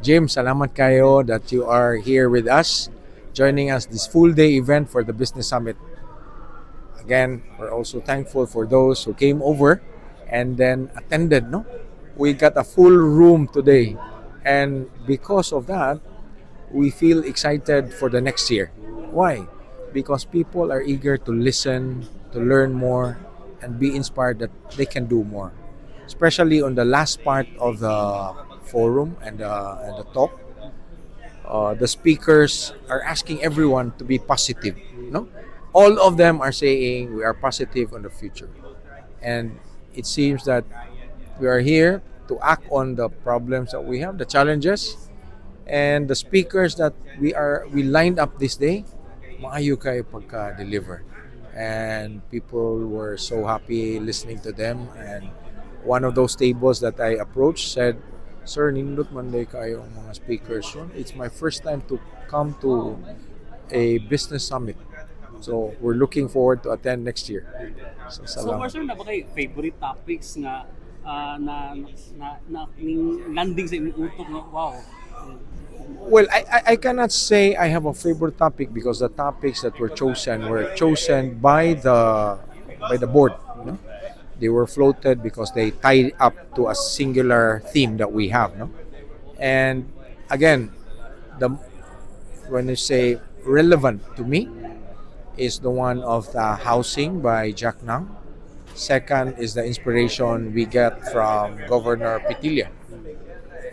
Jim, salamat kayo that you are here with us, joining us this full day event for the Business Summit. Again, we're also thankful for those who came over and then attended. No, we got a full room today, and because of that, we feel excited for the next year. Why? Because people are eager to listen, to learn more, and be inspired that they can do more. Especially on the last part of the forum and the talk, the speakers are asking everyone to be positive. No, all of them are saying we are positive on the future, and it seems that we are here to act on the problems that we have, the challenges, and the speakers that we lined up this day. Maayo kayo pagka-deliver, and people were so happy listening to them. And one of those tables that I approached said, "Sir, nindot man day kayo mga speakers. So, it's my first time to come to a business summit. So we're looking forward to attend next year." So So, salamat. sir, na ba kayo favorite topics nga na ning landing sa imong utok nga wow. Well, I cannot say I have a favorite topic because the topics that were chosen by the board. You know? They were floated because they tied up to a singular theme that we have. No? And again, the when you say relevant to me is the one of the housing by Jack Nang. Second is the inspiration we get from Governor Pitilla.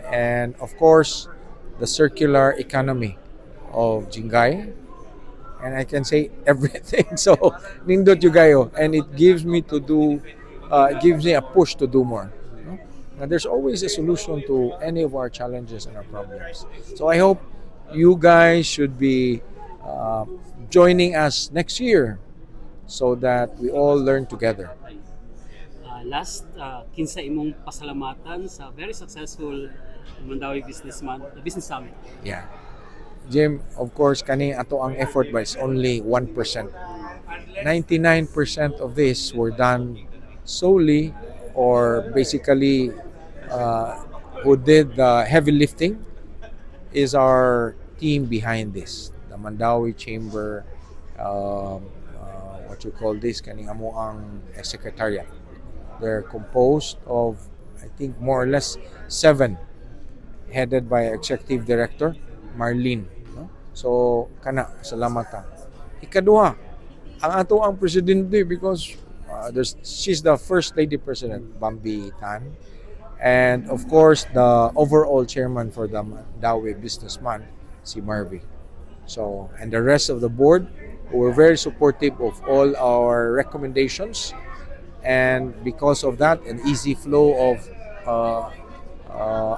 And of course, the circular economy of Jingay. And I can say everything. So, nindot yugayo. And it gives me to do, it gives me a push to do more. No? And there's always a solution to any of our challenges and our problems. So I hope you guys should be joining us next year so that we all learn together. Last, kinsa imong pasalamatan sa very successful Mandawi Business Summit. Yeah. Jim, of course, kani ato ang effort but it's only 1%. 99% of this were done solely or basically who did the heavy lifting is our team behind this. The Mandawi Chamber, what you call this, kaning amo ang secretariat. They're composed of, I think, more or less 7, headed by Executive Director Marlene. No? So, kana, salamat ta. Ikaduha, ang ato ang presidente because she's the First Lady President, Bambi Tan. And of course, the overall chairman for the Mandawi Businessman, si Marvy. So, and the rest of the board who were very supportive of all our recommendations. And because of that, an easy flow of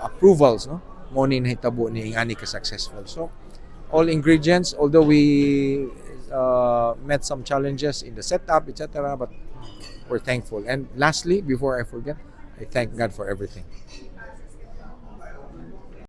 approvals, no? Mo ni nahitabo ni ani ka successful. So, all ingredients, although we met some challenges in the setup, etc., but we're thankful. And lastly, before I forget, I thank God for everything.